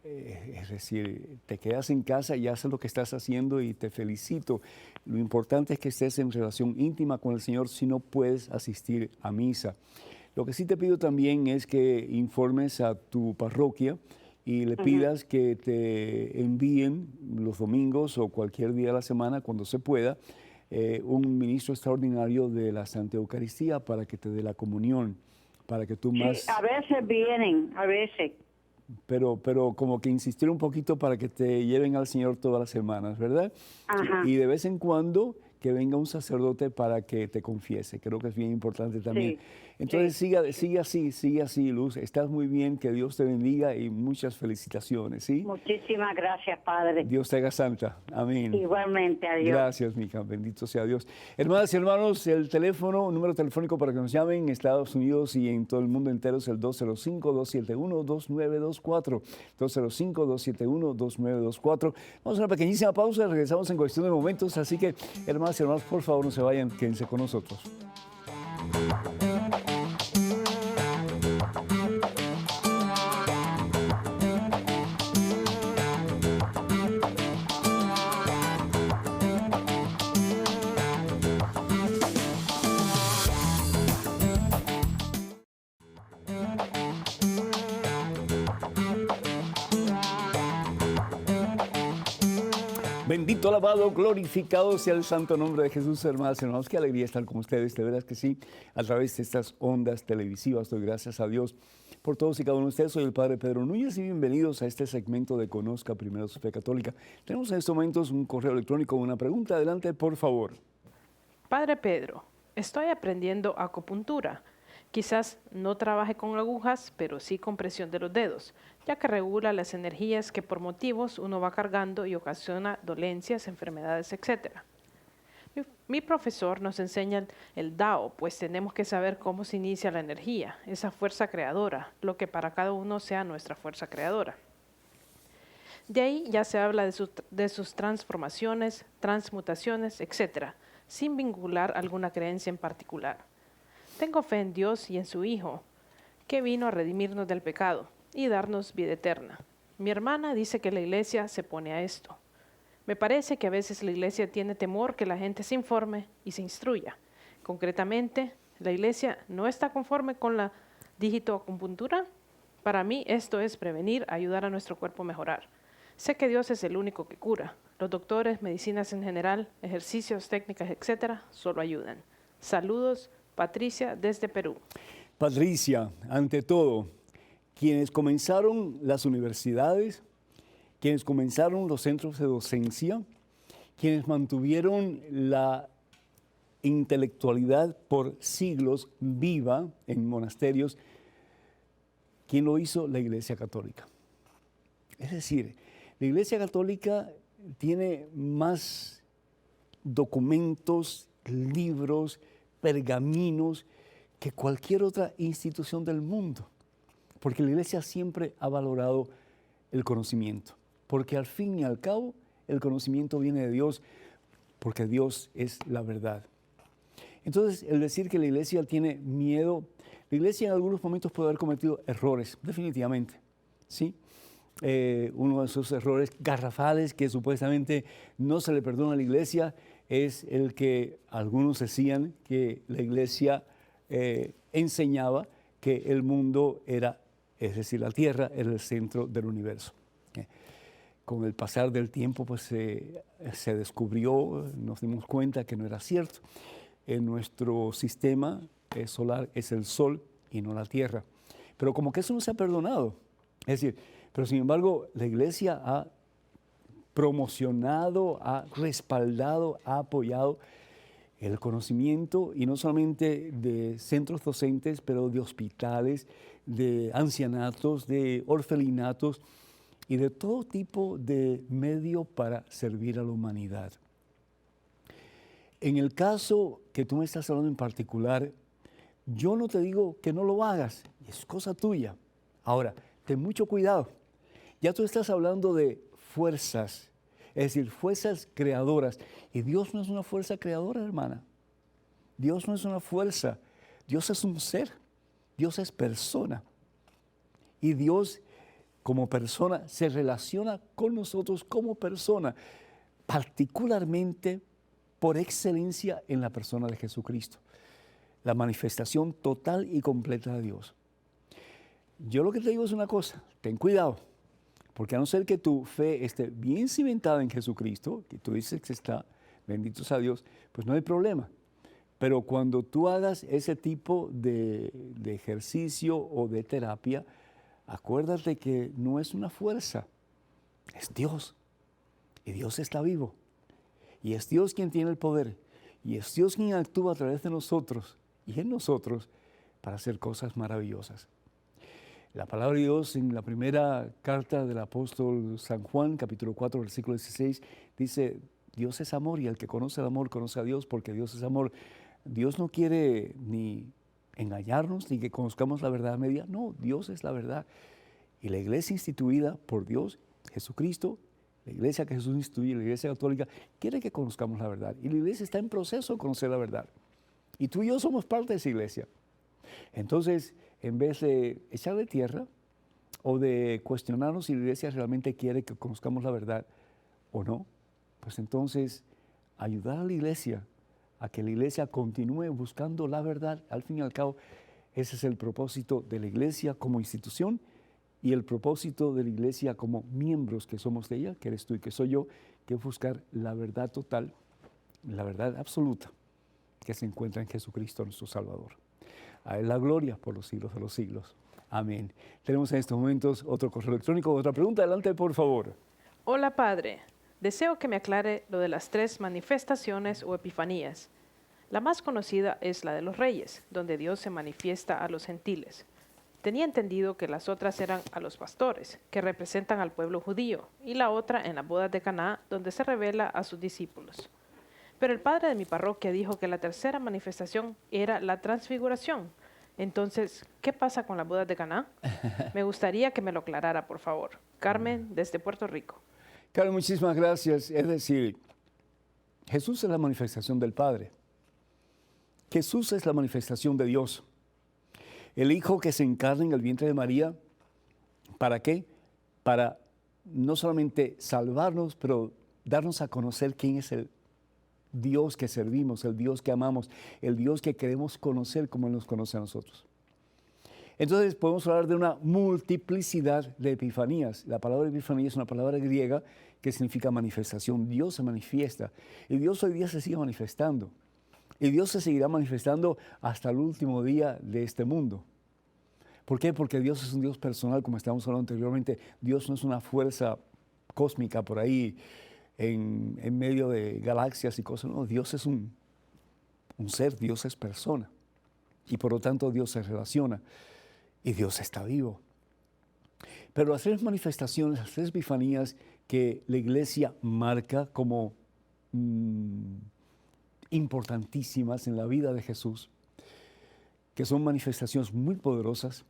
es decir, te quedas en casa y haces lo que estás haciendo y te felicito. Lo importante es que estés en relación íntima con el Señor si no puedes asistir a misa. Lo que sí te pido también es que informes a tu parroquia y le pidas que te envíen los domingos o cualquier día de la semana, cuando se pueda, un ministro extraordinario de la Santa Eucaristía para que te dé la comunión, para que tú más... Sí, a veces vienen, a veces. Pero como que insistir un poquito para que te lleven al Señor todas las semanas, ¿verdad? Ajá. Y de vez en cuando que venga un sacerdote para que te confiese. Creo que es bien importante también. Sí, Entonces sí. sigue así, Luz. Estás muy bien, que Dios te bendiga y muchas felicitaciones, ¿sí? Muchísimas gracias, Padre. Dios te haga santa. Amén. Igualmente, adiós. Gracias, mija. Bendito sea Dios. Hermanas y hermanos, el número telefónico para que nos llamen en Estados Unidos y en todo el mundo entero es el 205-271-2924. 205-271-2924. Vamos a una pequeñísima pausa, regresamos en cuestión de momentos, así que, hermanas y hermanos, por favor, no se vayan, quédense con nosotros. Bendito, alabado, glorificado sea el santo nombre de Jesús, hermanas y hermanos. Qué alegría estar con ustedes, de veras que sí, a través de estas ondas televisivas. Doy gracias a Dios por todos y cada uno de ustedes. Soy el Padre Pedro Núñez y bienvenidos a este segmento de Conozca Primero su Fe Católica. Tenemos en estos momentos un correo electrónico, una pregunta. Adelante, por favor. Padre Pedro, estoy aprendiendo acupuntura. Quizás no trabaje con agujas, pero sí con presión de los dedos, ya que regula las energías que por motivos uno va cargando y ocasiona dolencias, enfermedades, etc. Mi profesor nos enseña el Dao, pues tenemos que saber cómo se inicia la energía, esa fuerza creadora, lo que para cada uno sea nuestra fuerza creadora. De ahí ya se habla de sus transformaciones, transmutaciones, etc., sin vincular alguna creencia en particular. Tengo fe en Dios y en su Hijo, que vino a redimirnos del pecado y darnos vida eterna. Mi hermana dice que la iglesia se pone a esto. Me parece que a veces la iglesia tiene temor que la gente se informe y se instruya. Concretamente, ¿la iglesia no está conforme con la digitoacupuntura? Para mí esto es prevenir, ayudar a nuestro cuerpo a mejorar. Sé que Dios es el único que cura. Los doctores, medicinas en general, ejercicios, técnicas, etc., solo ayudan. Saludos, Patricia, desde Perú. Patricia, ante todo, quienes comenzaron las universidades, quienes comenzaron los centros de docencia, quienes mantuvieron la intelectualidad por siglos viva en monasterios, ¿quién lo hizo? La Iglesia Católica. Es decir, la Iglesia Católica tiene más documentos, libros, pergaminos que cualquier otra institución del mundo, porque la Iglesia siempre ha valorado el conocimiento, porque al fin y al cabo el conocimiento viene de Dios, porque Dios es la verdad. Entonces, el decir que la Iglesia tiene miedo, la Iglesia en algunos momentos puede haber cometido errores, definitivamente, ¿sí? Uno de esos errores garrafales que supuestamente no se le perdona a la Iglesia es el que algunos decían que la Iglesia enseñaba que el mundo era, es decir, la Tierra era el centro del universo. Con el pasar del tiempo pues se descubrió, nos dimos cuenta que no era cierto. Nuestro sistema solar es el Sol y no la Tierra. Pero como que eso no se ha perdonado. Es decir, pero sin embargo la Iglesia ha promocionado, ha respaldado, ha apoyado el conocimiento, y no solamente de centros docentes, pero de hospitales, de ancianatos, de orfelinatos y de todo tipo de medio para servir a la humanidad. En el caso que tú me estás hablando en particular, yo no te digo que no lo hagas, es cosa tuya. Ahora, ten mucho cuidado. Ya tú estás hablando de fuerzas, es decir, fuerzas creadoras. Y Dios no es una fuerza creadora, hermana. Dios no es una fuerza. Dios es un ser. Dios es persona. Y Dios, como persona, se relaciona con nosotros como persona, particularmente por excelencia en la persona de Jesucristo. La manifestación total y completa de Dios. Yo lo que te digo es una cosa, ten cuidado, porque a no ser que tu fe esté bien cimentada en Jesucristo, que tú dices que está, bendito sea Dios, pues no hay problema. Pero cuando tú hagas ese tipo de ejercicio o de terapia, acuérdate que no es una fuerza, es Dios. Y Dios está vivo. Y es Dios quien tiene el poder. Y es Dios quien actúa a través de nosotros y en nosotros para hacer cosas maravillosas. La palabra de Dios en la primera carta del apóstol San Juan, capítulo 4, versículo 16, dice, Dios es amor y el que conoce el amor conoce a Dios porque Dios es amor. Dios no quiere ni engañarnos ni que conozcamos la verdad a media. No, Dios es la verdad. Y la iglesia instituida por Dios, Jesucristo, la iglesia que Jesús instituye, la iglesia católica, quiere que conozcamos la verdad. Y la iglesia está en proceso de conocer la verdad. Y tú y yo somos parte de esa iglesia. Entonces, en vez de echarle tierra o de cuestionarnos si la iglesia realmente quiere que conozcamos la verdad o no, pues entonces ayudar a la iglesia a que la iglesia continúe buscando la verdad. Al fin y al cabo, ese es el propósito de la iglesia como institución y el propósito de la iglesia como miembros que somos de ella, que eres tú y que soy yo, que es buscar la verdad total, la verdad absoluta que se encuentra en Jesucristo nuestro Salvador. A Él la gloria por los siglos de los siglos. Amén. Tenemos en estos momentos otro correo electrónico, otra pregunta. Adelante, por favor. Hola, Padre. Deseo que me aclare lo de las 3 manifestaciones o epifanías. La más conocida es la de los reyes, donde Dios se manifiesta a los gentiles. Tenía entendido que las otras eran a los pastores, que representan al pueblo judío, y la otra en las bodas de Caná, donde se revela a sus discípulos. Pero el padre de mi parroquia dijo que la tercera manifestación era la transfiguración. Entonces, ¿qué pasa con las bodas de Caná? Me gustaría que me lo aclarara, por favor. Carmen, desde Puerto Rico. Carmen, muchísimas gracias. Es decir, Jesús es la manifestación del Padre. Jesús es la manifestación de Dios. El Hijo que se encarna en el vientre de María, ¿para qué? Para no solamente salvarnos, pero darnos a conocer quién es el Dios que servimos, el Dios que amamos, el Dios que queremos conocer como Él nos conoce a nosotros. Entonces podemos hablar de una multiplicidad de epifanías. La palabra epifanía es una palabra griega que significa manifestación. Dios se manifiesta y Dios hoy día se sigue manifestando. Y Dios se seguirá manifestando hasta el último día de este mundo. ¿Por qué? Porque Dios es un Dios personal, como estábamos hablando anteriormente. Dios no es una fuerza cósmica por ahí en medio de galaxias y cosas. No, Dios es un ser, Dios es persona. Y por lo tanto Dios se relaciona. Y Dios está vivo. Pero las tres manifestaciones, las tres epifanías que la Iglesia marca como importantísimas en la vida de Jesús, que son manifestaciones muy poderosas.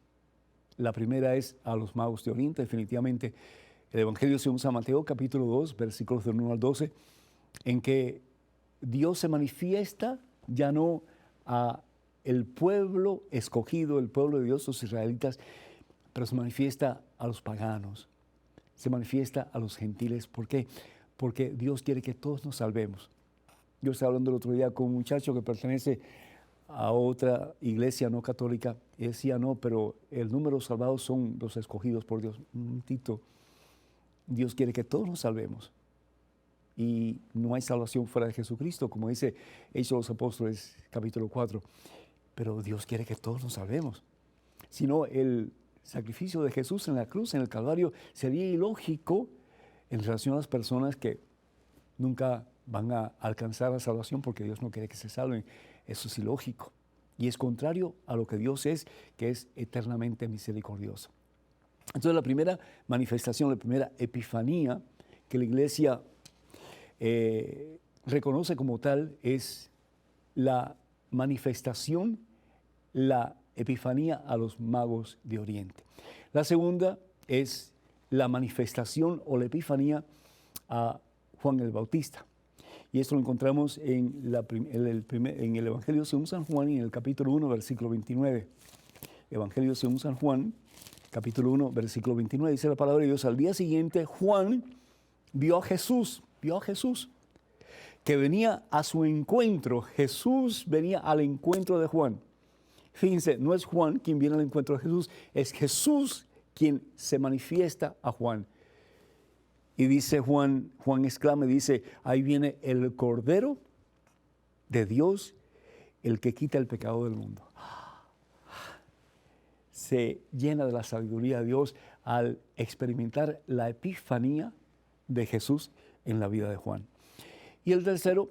La primera es a los magos de Oriente, definitivamente. El Evangelio según San Mateo, capítulo 2, versículos del 1 al 12, en que Dios se manifiesta ya no a el pueblo escogido, el pueblo de Dios, los israelitas, pero se manifiesta a los paganos, se manifiesta a los gentiles. ¿Por qué? Porque Dios quiere que todos nos salvemos. Yo estaba hablando el otro día con un muchacho que pertenece a otra iglesia no católica y decía, no, pero el número de salvados son los escogidos por Dios. Tito, Dios quiere que todos nos salvemos. Y no hay salvación fuera de Jesucristo, como dice Hechos de los Apóstoles, capítulo 4. Pero Dios quiere que todos nos salvemos. Si no, el sacrificio de Jesús en la cruz, en el Calvario, sería ilógico en relación a las personas que nunca van a alcanzar la salvación porque Dios no quiere que se salven. Eso es ilógico. Y es contrario a lo que Dios es, que es eternamente misericordioso. Entonces la primera manifestación, la primera epifanía que la Iglesia reconoce como tal es la manifestación, la epifanía a los magos de Oriente. La segunda es la manifestación o la epifanía a Juan el Bautista. Y esto lo encontramos en el Evangelio según San Juan, en el capítulo 1, versículo 29. Evangelio según San Juan, capítulo 1, versículo 29, dice la palabra de Dios: al día siguiente Juan vio a Jesús, que venía a su encuentro. Jesús venía al encuentro de Juan. Fíjense, no es Juan quien viene al encuentro de Jesús, es Jesús quien se manifiesta a Juan. Y dice Juan exclama y dice, ahí viene el Cordero de Dios, el que quita el pecado del mundo. Se llena de la sabiduría de Dios al experimentar la epifanía de Jesús en la vida de Juan. Y el tercero,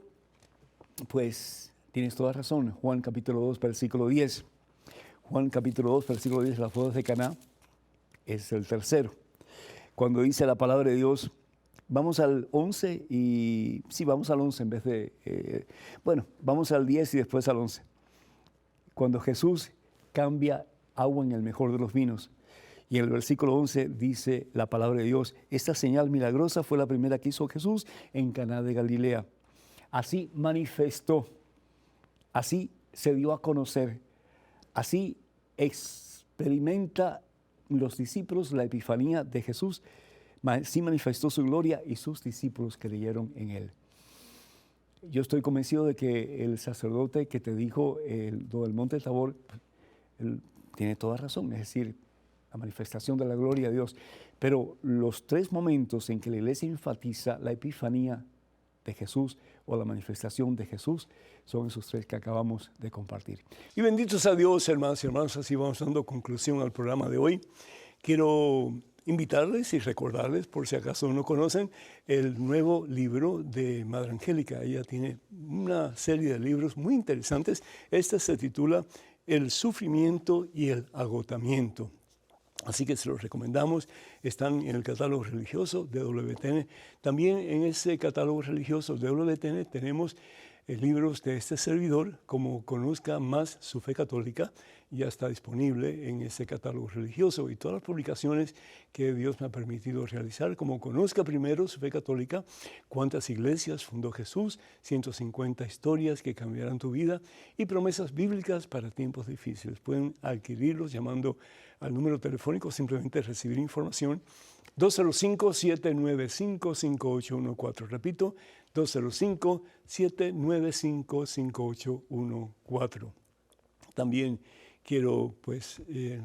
pues tienes toda razón, Juan capítulo 2, versículo 10. Juan capítulo 2, versículo 10, las bodas de Caná, es el tercero. Cuando dice la palabra de Dios, vamos al 11 y... Sí, vamos al 11 en vez de... vamos al 10 y después al 11. Cuando Jesús cambia agua en el mejor de los vinos. Y en el versículo 11 dice la palabra de Dios, esta señal milagrosa fue la primera que hizo Jesús en Caná de Galilea. Así manifestó, así se dio a conocer, así experimenta los discípulos la epifanía de Jesús, sí manifestó su gloria y sus discípulos creyeron en él. Yo estoy convencido de que el sacerdote que te dijo lo del Monte Tabor, él tiene toda razón, es decir, la manifestación de la gloria de Dios. Pero los tres momentos en que la Iglesia enfatiza la epifanía de Jesús o la manifestación de Jesús son esos tres que acabamos de compartir. Y bendito sea Dios, hermanos y hermanos, así vamos dando conclusión al programa de hoy. quiero invitarles y recordarles, por si acaso no conocen, el nuevo libro de Madre Angélica. Ella tiene una serie de libros muy interesantes. Este se titula El sufrimiento y el agotamiento. Así que se los recomendamos. Están en el catálogo religioso de WTN. También en ese catálogo religioso de WTN tenemos libros de este servidor, como Conozca Más Su Fe Católica. Ya está disponible en ese catálogo religioso, y todas las publicaciones que Dios me ha permitido realizar, como Conozca Primero Su Fe Católica, Cuántas iglesias fundó Jesús, 150 historias que cambiarán tu vida y promesas bíblicas para tiempos difíciles. Pueden adquirirlos llamando al número telefónico, simplemente recibir información, 205-795-5814. Repito, 205-795-5814. También quiero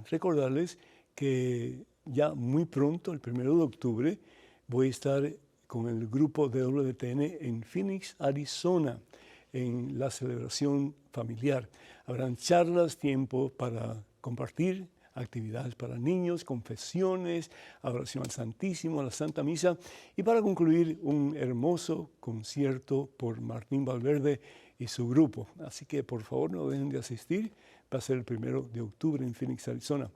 recordarles que ya muy pronto, el 1 de octubre, voy a estar con el grupo de WTN en Phoenix, Arizona, en la celebración familiar. Habrán charlas, tiempo para compartir, actividades para niños, confesiones, adoración al Santísimo, a la Santa Misa, y para concluir un hermoso concierto por Martín Valverde y su grupo. Así que por favor no dejen de asistir. Va a ser el 1 de octubre en Phoenix, Arizona.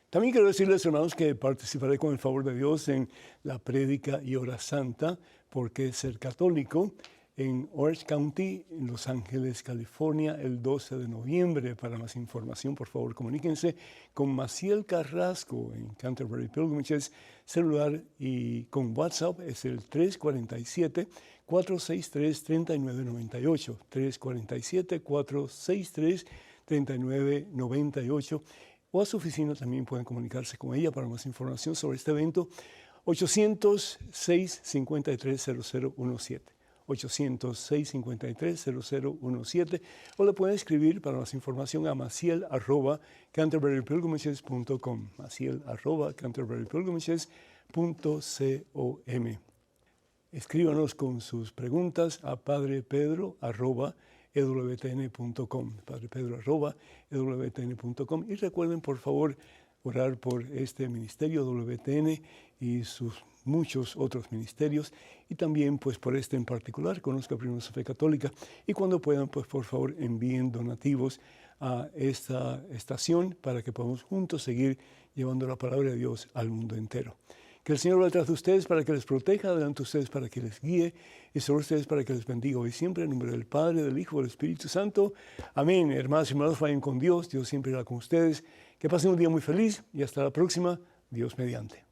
También quiero decirles, hermanos, que participaré con el favor de Dios en la prédica y hora santa, porque ser católico, en Orange County, en Los Ángeles, California, el 12 de noviembre. Para más información, por favor, comuníquense con Maciel Carrasco en Canterbury Pilgrimages. Celular y con WhatsApp es el 347-463-3998. 347-463-3998. O a su oficina también pueden comunicarse con ella para más información sobre este evento. 800-653-0017. 800-653-0017, o le pueden escribir para más información a maciel@canterburypilgrimages.com, maciel@canterburypilgrimages.com. Escríbanos con sus preguntas a padrepedro@ewtn.com, padrepedro@ewtn.com, y recuerden, por favor, orar por este ministerio WTN y sus muchos otros ministerios, y también pues por este en particular, Conozca Primero Su Fe Católica, y cuando puedan, pues por favor envíen donativos a esta estación para que podamos juntos seguir llevando la palabra de Dios al mundo entero. Que el Señor va detrás de ustedes para que les proteja, delante de ustedes para que les guíe, y sobre ustedes para que les bendiga hoy siempre, en nombre del Padre, del Hijo y del Espíritu Santo. Amén. Hermanos y hermanos, vayan con Dios. Dios siempre irá con ustedes. Que pasen un día muy feliz y hasta la próxima. Dios mediante.